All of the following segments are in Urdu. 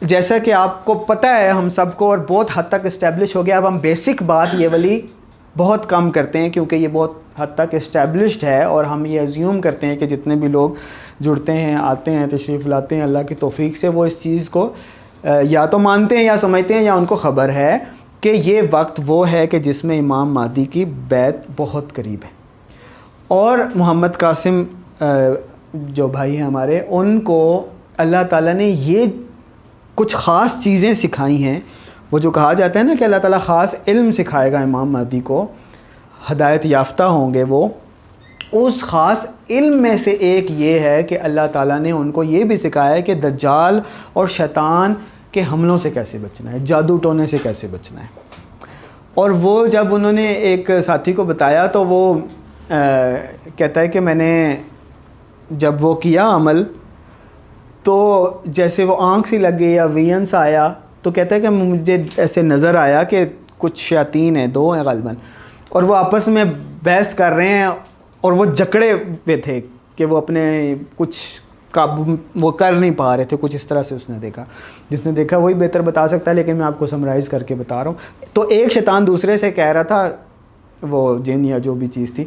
جیسا کہ آپ کو پتہ ہے ہم سب کو، اور بہت حد تک اسٹیبلش ہو گیا، اب ہم بیسک بات یہ والی بہت کم کرتے ہیں کیونکہ یہ بہت حد تک اسٹیبلشڈ ہے، اور ہم یہ ایزیوم کرتے ہیں کہ جتنے بھی لوگ جڑتے ہیں، آتے ہیں، تشریف لاتے ہیں، اللہ کی توفیق سے وہ اس چیز کو یا تو مانتے ہیں یا سمجھتے ہیں یا ان کو خبر ہے کہ یہ وقت وہ ہے کہ جس میں امام مہدی کی بیعت بہت قریب ہے۔ اور محمد قاسم جو بھائی ہیں ہمارے، ان کو اللہ تعالیٰ نے یہ کچھ خاص چیزیں سکھائی ہیں۔ وہ جو کہا جاتا ہے نا کہ اللہ تعالیٰ خاص علم سکھائے گا امام مہدی کو، ہدایت یافتہ ہوں گے وہ، اس خاص علم میں سے ایک یہ ہے کہ اللہ تعالیٰ نے ان کو یہ بھی سکھایا ہے کہ دجال اور شیطان کے حملوں سے کیسے بچنا ہے، جادو ٹونے سے کیسے بچنا ہے۔ اور وہ جب انہوں نے ایک ساتھی کو بتایا تو وہ کہتا ہے کہ میں نے جب وہ کیا عمل تو جیسے وہ آنکھ سی لگ گئی یا ویژن سا آیا، تو کہتا ہے کہ مجھے ایسے نظر آیا کہ کچھ شیاطین ہیں، 2 ہیں غالباً، اور وہ آپس میں بحث کر رہے ہیں، اور وہ جکڑے ہوئے تھے کہ وہ اپنے کچھ قابو وہ کر نہیں پا رہے تھے، کچھ اس طرح سے اس نے دیکھا۔ جس نے دیکھا وہی بہتر بتا سکتا ہے، لیکن میں آپ کو سمرائز کر کے بتا رہا ہوں۔ تو ایک شیطان دوسرے سے کہہ رہا تھا، وہ جن یا جو بھی چیز تھی،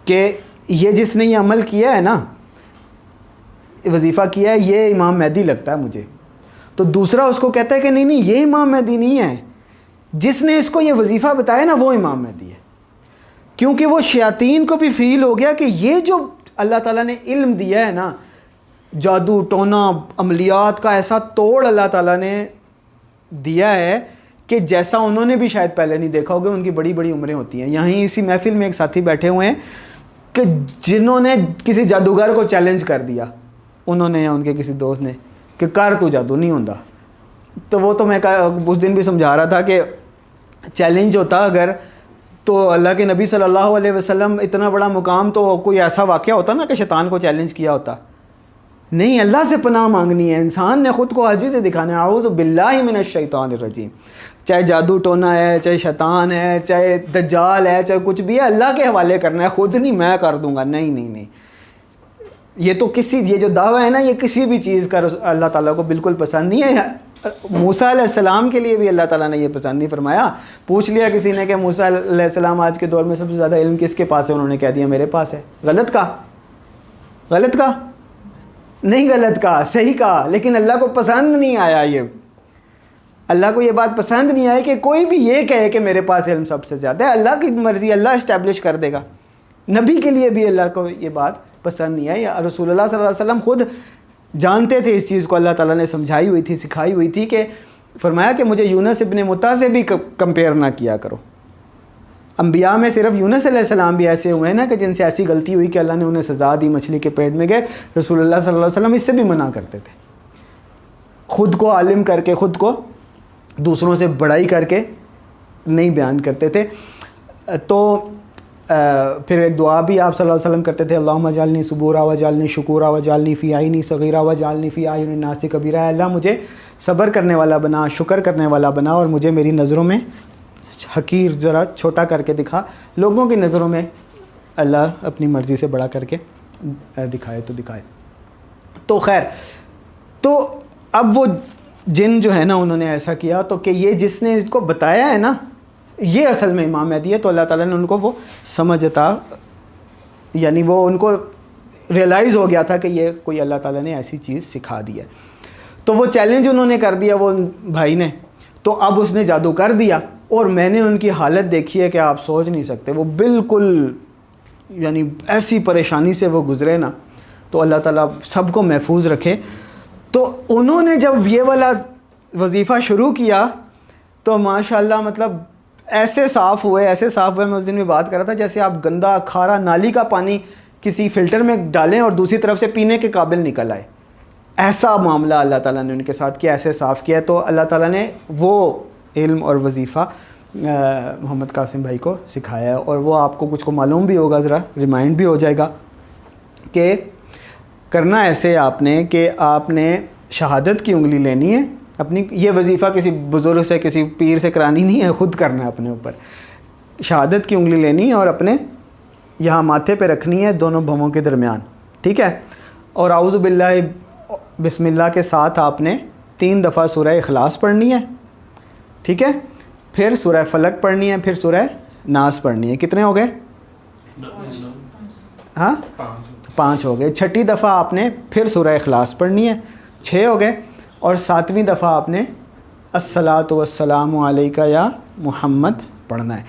کہ یہ جس نے یہ عمل کیا ہے نا، وظیفہ کیا ہے، یہ امام مہدی لگتا ہے مجھے۔ تو دوسرا اس کو کہتا ہے کہ نہیں نہیں، یہ امام مہدی نہیں ہے، جس نے اس کو یہ وظیفہ بتایا نا وہ امام مہدی ہے۔ کیونکہ وہ شیاطین کو بھی فیل ہو گیا کہ یہ جو اللہ تعالیٰ نے علم دیا ہے نا، جادو ٹونا عملیات کا ایسا توڑ اللہ تعالیٰ نے دیا ہے کہ جیسا انہوں نے بھی شاید پہلے نہیں دیکھا ہوگا۔ ان کی بڑی بڑی عمریں ہوتی ہیں۔ یہیں اسی محفل میں ایک ساتھی بیٹھے ہوئے ہیں کہ جنہوں نے کسی جادوگر کو چیلنج کر دیا، انہوں نے یا ان کے کسی دوست نے، کہ کر تو جادو نہیں ہوتا۔ تو وہ تو میں اس دن بھی سمجھا رہا تھا کہ چیلنج ہوتا اگر تو اللہ کے نبی صلی اللہ علیہ وسلم اتنا بڑا مقام، تو کوئی ایسا واقعہ ہوتا نا کہ شیطان کو چیلنج کیا ہوتا۔ نہیں، اللہ سے پناہ مانگنی ہے، انسان نے خود کو عاجز سے دکھانا ہے۔ اعوذ باللہ من الشیطان الرجیم۔ چاہے جادو ٹونا ہے، چاہے شیطان ہے، چاہے دجال ہے، چاہے کچھ بھی ہے، اللہ کے حوالے کرنا ہے، خود نہیں میں کر دوں گا۔ نہیں نہیں نہیں، یہ تو یہ جو دعویٰ ہے نا، یہ کسی بھی چیز کا اللہ تعالیٰ کو بالکل پسند نہیں ہے۔ موسیٰ علیہ السلام کے لیے بھی اللہ تعالیٰ نے یہ پسند نہیں فرمایا۔ پوچھ لیا کسی نے کہ موسیٰ علیہ السلام آج کے دور میں سب سے زیادہ علم کس کے پاس ہے، انہوں نے کہہ دیا میرے پاس ہے۔ غلط کہا؟ غلط کہا؟ نہیں غلط کہا، صحیح کہا، لیکن اللہ کو پسند نہیں آیا۔ یہ اللہ کو یہ بات پسند نہیں آئی کہ کوئی بھی یہ کہے کہ میرے پاس علم سب سے زیادہ ہے۔ اللہ کی مرضی، اللہ اسٹیبلش کر دے گا۔ نبی کے لیے بھی اللہ کو یہ بات پسند نہیں آئی۔ رسول اللہ صلی اللہ علیہ وسلم خود جانتے تھے اس چیز کو، اللہ تعالیٰ نے سمجھائی ہوئی تھی، سکھائی ہوئی تھی، کہ فرمایا کہ مجھے یونس ابن متا سے بھی کمپیئر نہ کیا کرو۔ انبیاء میں صرف یونس علیہ السلام بھی ایسے ہوئے نا کہ جن سے ایسی غلطی ہوئی کہ اللہ نے انہیں سزا دی، مچھلی کے پیٹ میں گئے۔ رسول اللہ صلی اللہ علیہ وسلم اس سے بھی منع کرتے تھے، خود کو عالم کر کے، خود کو دوسروں سے بڑائی کر کے نہیں بیان کرتے تھے۔ تو پھر ایک دعا بھی آپ صلی اللہ علیہ وسلم کرتے تھے، اللہم اجعلنی صبورا وجعلنی شکورا وجعلنی فی عینی صغیرا وجعلنی فی اعین الناس کبیرا۔ اللہ مجھے صبر کرنے والا بنا، شکر کرنے والا بنا، اور مجھے میری نظروں میں حقیر ذرا چھوٹا کر کے دکھا، لوگوں کی نظروں میں اللہ اپنی مرضی سے بڑا کر کے دکھائے تو دکھائے۔ تو خیر، تو اب وہ جن جو ہے نا انہوں نے ایسا کیا، تو کہ یہ جس نے اس کو بتایا ہے نا یہ اصل میں امام مہدی ہے، تو اللہ تعالیٰ نے ان کو وہ سمجھ عطا، یعنی وہ ان کو ریئلائز ہو گیا تھا کہ یہ کوئی اللہ تعالیٰ نے ایسی چیز سکھا دی ہے۔ تو وہ چیلنج انہوں نے کر دیا وہ بھائی نے، تو اب اس نے جادو کر دیا، اور میں نے ان کی حالت دیکھی ہے کہ آپ سوچ نہیں سکتے، وہ بالکل یعنی ایسی پریشانی سے وہ گزرے نا، تو اللہ تعالیٰ سب کو محفوظ رکھے۔ تو انہوں نے جب یہ والا وظیفہ شروع کیا تو ماشاءاللہ مطلب ایسے صاف ہوئے، ایسے صاف ہوئے، میں اس دن بھی بات کر رہا تھا جیسے آپ گندا کھارا نالی کا پانی کسی فلٹر میں ڈالیں اور دوسری طرف سے پینے کے قابل نکل آئے، ایسا معاملہ اللہ تعالیٰ نے ان کے ساتھ کیا، ایسے صاف کیا۔ تو اللہ تعالیٰ نے وہ علم اور وظیفہ محمد قاسم بھائی کو سکھایا ہے، اور وہ آپ کو کچھ کو معلوم بھی ہوگا، ذرا ریمائنڈ بھی ہو جائے گا کہ کرنا ایسے آپ نے کہ آپ نے شہادت کی انگلی لینی ہے اپنی، یہ وظیفہ کسی بزرگ سے کسی پیر سے کرانی نہیں ہے، خود کرنا ہے اپنے اوپر۔ شہادت کی انگلی لینی ہے اور اپنے یہاں ماتھے پہ رکھنی ہے، دونوں بھووں کے درمیان، ٹھیک ہے، اور اعوذ باللہ بسم اللہ کے ساتھ آپ نے 3 دفعہ سورہ اخلاص پڑھنی ہے, ٹھیک ہے, پھر سورہ فلق پڑھنی ہے, پھر سورہ ناس پڑھنی ہے. کتنے ہو گئے؟ ہاں 5 ہو گئے. 6ٹھی دفعہ آپ نے پھر سورہ اخلاص پڑھنی ہے, 6 ہو گئے. اور 7ویں دفعہ آپ نے الصلاۃ والسلام علیکہ یا محمد پڑھنا ہے.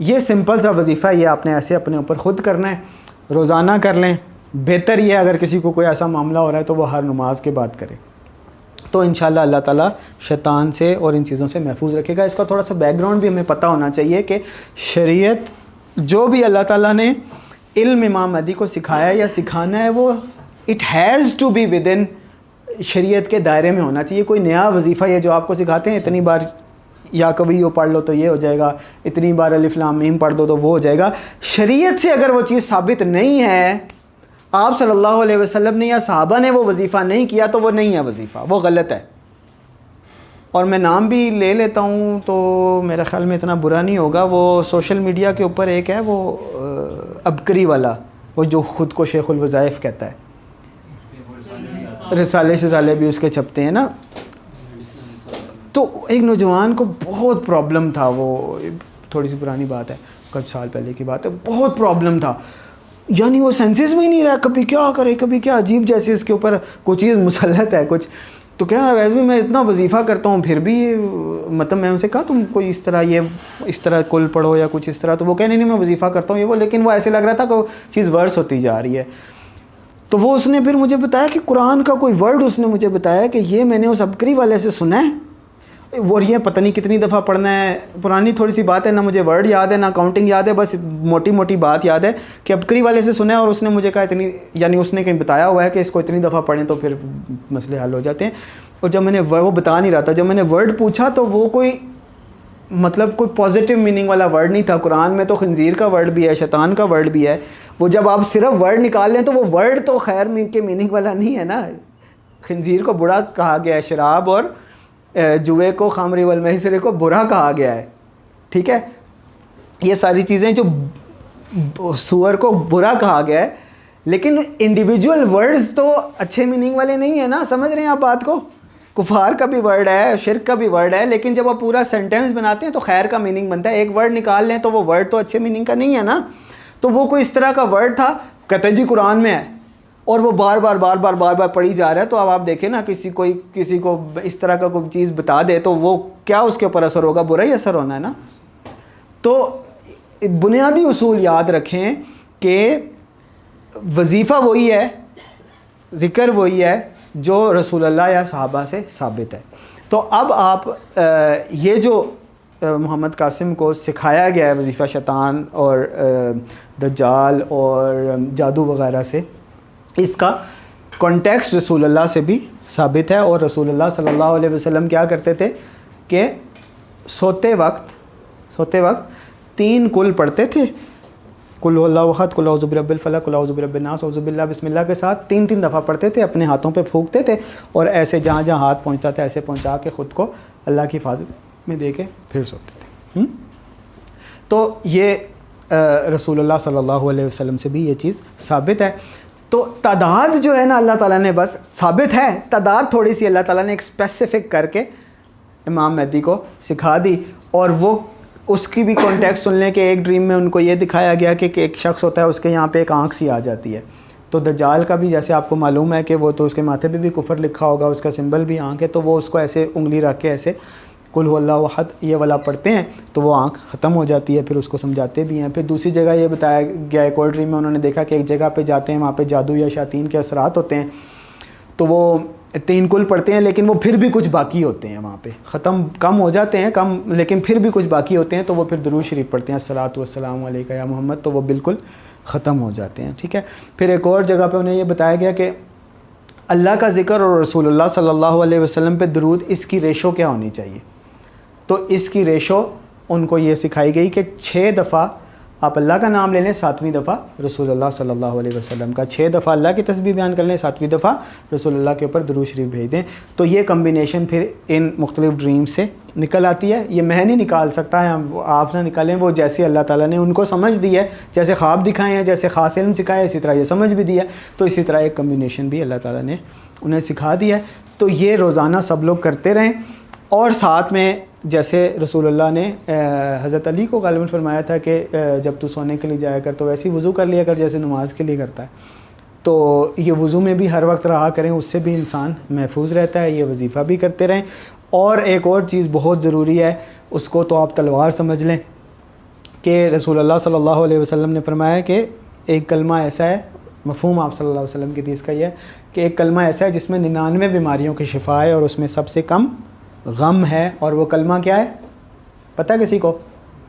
یہ سمپل سا وظیفہ, یہ آپ نے ایسے اپنے اوپر خود کرنا ہے, روزانہ کر لیں. بہتر یہ اگر کسی کو کوئی ایسا معاملہ ہو رہا ہے تو وہ ہر نماز کے بعد کرے, تو انشاءاللہ اللہ تعالیٰ شیطان سے اور ان چیزوں سے محفوظ رکھے گا. اس کا تھوڑا سا بیک گراؤنڈ بھی ہمیں پتہ ہونا چاہیے کہ شریعت جو بھی اللہ تعالیٰ نے علم امام مہدی کو سکھایا یا سکھانا ہے وہ it has to be within شریعت کے دائرے میں ہونا چاہیے. کوئی نیا وظیفہ یہ جو آپ کو سکھاتے ہیں اتنی بار یا کویو پڑھ لو تو یہ ہو جائے گا, اتنی بار الف لام میم پڑھ دو تو وہ ہو جائے گا, شریعت سے اگر وہ چیز ثابت نہیں ہے, آپ صلی اللہ علیہ وسلم نے یا صحابہ نے وہ وظیفہ نہیں کیا تو وہ نہیں ہے وظیفہ, وہ غلط ہے. اور میں نام بھی لے لیتا ہوں تو میرے خیال میں اتنا برا نہیں ہوگا. وہ سوشل میڈیا کے اوپر ایک ہے وہ ابکری والا, وہ جو خود کو شیخ الوظائف کہتا ہے, رسالے شسالے بھی اس کے چھپتے ہیں نا. تو ایک نوجوان کو بہت پرابلم تھا, وہ تھوڑی سی پرانی بات ہے, کچھ سال پہلے کی بات ہے, بہت پرابلم تھا, یعنی وہ سینسز میں ہی نہیں رہا, کبھی کیا کرے کبھی کیا, عجیب جیسے اس کے اوپر کوئی چیز مسلط ہے کچھ. تو کیا ویسے بھی میں اتنا وظیفہ کرتا ہوں پھر بھی مطلب میں ان سے کہا تم کوئی اس طرح کل پڑھو یا کچھ اس طرح, تو وہ کہنے نہیں میں وظیفہ کرتا ہوں یہ وہ, لیکن وہ ایسے لگ رہا تھا کہ وہ چیز ورس ہوتی جا رہی ہے. تو وہ اس نے پھر مجھے بتایا کہ قرآن کا کوئی ورڈ اس نے مجھے بتایا کہ یہ میں نے اس ابکری والے سے سنا ہے, اور یہ پتہ نہیں کتنی دفعہ پڑھنا ہے. پرانی تھوڑی سی بات ہے, نہ مجھے ورڈ یاد ہے نہ کاؤنٹنگ یاد ہے, بس موٹی موٹی بات یاد ہے کہ ابکری والے سے سنا ہے, اور اس نے مجھے کہا اتنی, یعنی اس نے کہیں بتایا ہوا ہے کہ اس کو اتنی دفعہ پڑھیں تو پھر مسئلے حل ہو جاتے ہیں. اور جب میں نے وہ بتا نہیں رہا تھا, جب میں نے ورڈ پوچھا تو وہ کوئی مطلب کوئی پازیٹیو میننگ والا ورڈ نہیں تھا. قرآن میں تو خنزیر کا ورڈ بھی ہے, شیطان کا ورڈ بھی ہے, وہ جب آپ صرف ورڈ نکال لیں تو وہ ورڈ تو خیر کے میننگ والا نہیں ہے نا. خنزیر کو برا کہا گیا ہے, شراب اور جوئے کو, خمر والمیسر کو برا کہا گیا ہے, ٹھیک ہے. یہ ساری چیزیں جو سور کو برا کہا گیا ہے, لیکن انڈیویجول ورڈز تو اچھے میننگ والے نہیں ہیں نا, سمجھ رہے ہیں آپ بات کو. کفار کا بھی ورڈ ہے, شرک کا بھی ورڈ ہے, لیکن جب آپ پورا سینٹینس بناتے ہیں تو خیر کا میننگ بنتا ہے. ایک ورڈ نکال لیں تو وہ ورڈ تو اچھے میننگ کا نہیں ہے نا. تو وہ کوئی اس طرح کا ورڈ تھا, کہتے ہیں جی قرآن میں ہے, اور وہ بار بار پڑھی جا رہا ہے. تو اب آپ دیکھیں نا, کسی کو اس طرح کا کوئی چیز بتا دے تو وہ کیا اس کے اوپر اثر ہوگا, برا ہی اثر ہونا ہے نا. تو بنیادی اصول یاد رکھیں کہ وظیفہ وہی ہے, ذکر وہی ہے جو رسول اللہ یا صحابہ سے ثابت ہے. تو اب آپ یہ جو محمد قاسم کو سکھایا گیا ہے وظیفہ شیطان اور دجال اور جادو وغیرہ سے, اس کا کانٹیکسٹ رسول اللہ سے بھی ثابت ہے. اور رسول اللہ صلی اللہ علیہ وسلم کیا کرتے تھے کہ سوتے وقت 3 کل پڑھتے تھے, قل هو اللہ احد, قل اعوذ برب الفلق, قل اعوذ برب الناس, اعوذ باللہ, بسم اللہ کے ساتھ 3 دفعہ پڑھتے تھے, اپنے ہاتھوں پہ پھونکتے تھے, اور ایسے جہاں جہاں ہاتھ پہنچتا تھا ایسے پہنچا کے خود کو اللہ کی حفاظت میں دے کے پھر سوتے تھے. تو یہ رسول اللہ صلی اللہ علیہ وسلم سے بھی یہ چیز ثابت ہے. تو تعداد جو ہے نا اللہ تعالیٰ نے بس ثابت ہے, تعداد تھوڑی سی اللہ تعالیٰ نے ایک اسپیسیفک کر کے امام مہدی کو سکھا دی. اور وہ اس کی بھی کانٹیکسٹ سن لیں کہ ایک ڈریم میں ان کو یہ دکھایا گیا کہ ایک شخص ہوتا ہے, اس کے یہاں پہ ایک آنکھ سی آ جاتی ہے. تو دجال کا بھی جیسے آپ کو معلوم ہے کہ وہ تو اس کے ماتھے پہ بھی کفر لکھا ہوگا, اس کا سمبل بھی آنکھ ہے, تو وہ اس کو ایسے انگلی رکھ کے ایسے قل هو اللہ احد یہ والا پڑھتے ہیں تو وہ آنکھ ختم ہو جاتی ہے. پھر اس کو سمجھاتے بھی ہیں. پھر دوسری جگہ یہ بتایا گیا ایک اور ڈریم میں انہوں نے دیکھا کہ ایک جگہ پہ جاتے ہیں, وہاں پہ جادو یا شیاطین کے اثرات ہوتے ہیں, تو وہ 3 کل پڑھتے ہیں, لیکن وہ پھر بھی کچھ باقی ہوتے ہیں, وہاں پہ کم ہو جاتے ہیں کم, لیکن پھر بھی کچھ باقی ہوتے ہیں. تو وہ پھر درود شریف پڑھتے ہیں, الصلاۃ والسلام علیکہ یا محمد, تو وہ بالکل ختم ہو جاتے ہیں, ٹھیک ہے. پھر ایک اور جگہ پہ انہیں یہ بتایا گیا کہ اللہ کا ذکر اور رسول اللہ صلی اللہ علیہ وسلم پہ درود, اس کی ریشو کیا ہونی چاہیے. تو اس کی ریشو ان کو یہ سکھائی گئی کہ 6 دفعہ آپ اللہ کا نام لے لیں, 7ویں دفعہ رسول اللہ صلی اللہ علیہ وسلم کا, 6 دفعہ اللہ کی تسبیح بیان کر لیں, 7ویں دفعہ رسول اللہ کے اوپر درود شریف بھیج دیں. تو یہ کمبینیشن پھر ان مختلف ڈریم سے نکل آتی ہے. یہ میں نہیں نکال سکتا ہے, آپ نہ نکالیں, وہ جیسے اللہ تعالیٰ نے ان کو سمجھ دی ہے, جیسے خواب دکھائے ہیں, جیسے خاص علم سکھایا ہے, اسی طرح یہ سمجھ بھی دیا. تو اسی طرح ایک کمبینیشن بھی اللہ تعالیٰ نے انہیں سکھا دیا ہے. تو یہ روزانہ سب لوگ کرتے رہیں. اور ساتھ میں جیسے رسول اللہ نے حضرت علی کو غالباً فرمایا تھا کہ جب تو سونے کے لیے جایا کر تو ویسے ہی وضو کر لیا کر جیسے نماز کے لیے کرتا ہے. تو یہ وضو میں بھی ہر وقت رہا کریں, اس سے بھی انسان محفوظ رہتا ہے. یہ وظیفہ بھی کرتے رہیں. اور ایک اور چیز بہت ضروری ہے, اس کو تو آپ تلوار سمجھ لیں, کہ رسول اللہ صلی اللہ علیہ وسلم نے فرمایا کہ ایک کلمہ ایسا ہے, مفہوم آپ صلی اللہ علیہ وسلم کی حدیث کا یہ ہے کہ ایک کلمہ ایسا ہے جس میں 99 بیماریوں کی شفا ہے, اور اس میں سب سے کم غم ہے. اور وہ کلمہ کیا ہے پتہ کسی کو؟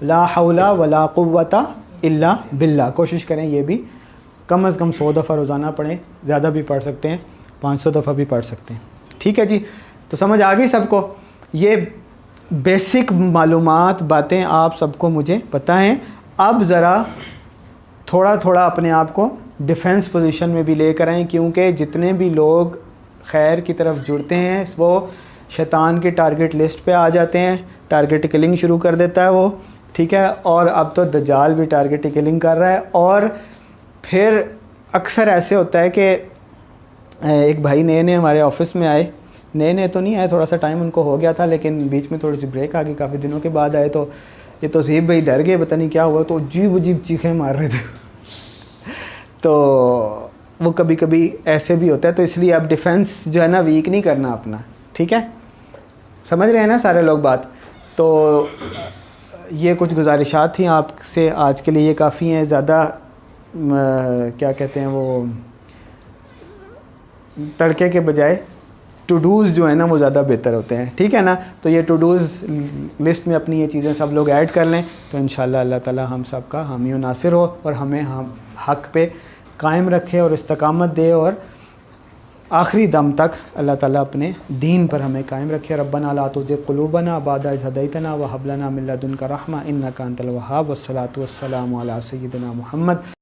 لا حول ولا قوت الا باللہ. کوشش کریں یہ بھی کم از کم 100 دفعہ روزانہ پڑھیں, زیادہ بھی پڑھ سکتے ہیں, 500 دفعہ بھی پڑھ سکتے ہیں. ٹھیک ہے جی, تو سمجھ آ گئی سب کو؟ یہ بیسک معلومات باتیں آپ سب کو مجھے پتہ ہیں. اب ذرا تھوڑا تھوڑا اپنے آپ کو ڈیفنس پوزیشن میں بھی لے کر آئیں, کیونکہ جتنے بھی لوگ خیر کی طرف جڑتے ہیں وہ شیطان کی ٹارگٹ لسٹ پہ آ جاتے ہیں, ٹارگٹ کلنگ شروع کر دیتا ہے وہ. ٹھیک ہے, اور اب تو دجال بھی ٹارگٹ کلنگ کر رہا ہے. اور پھر اکثر ایسے ہوتا ہے کہ ایک بھائی نئے ہمارے آفس میں آئے, نئے تو نہیں آئے, تھوڑا سا ٹائم ان کو ہو گیا تھا, لیکن بیچ میں تھوڑی سی بریک آ گئی, کافی دنوں کے بعد آئے. تو یہ توصیف بھائی ڈر گئے, پتہ نہیں کیا ہوا, تو عجیب چیخیں مار رہے تھے. تو وہ کبھی کبھی ایسے بھی ہوتا ہے, تو اس لیے اب ڈیفنس جو ہے نا ویک نہیں کرنا اپنا. ٹھیک ہے, سمجھ رہے ہیں نا سارے لوگ بات؟ تو یہ کچھ گزارشات تھیں آپ سے آج کے لیے, یہ کافی ہیں. زیادہ کیا کہتے ہیں وہ تڑکے کے بجائے ٹو ڈوز جو ہے نا وہ زیادہ بہتر ہوتے ہیں. ٹھیک ہے نا, تو یہ ٹو ڈوز لسٹ میں اپنی یہ چیزیں سب لوگ ایڈ کر لیں, تو انشاءاللہ اللہ تعالی ہم سب کا حامی و ناصر ہو, اور ہمیں حق پہ قائم رکھے اور استقامت دے, اور آخری دم تک اللہ تعالیٰ اپنے دین پر ہمیں قائم رکھے. ربنا لا تزغ قلوبنا بعد اذ ہدیتنا وہب لنا من لدنک رحمہ انک انت الوہاب. والصلاۃ والسلام علی سیدنا محمد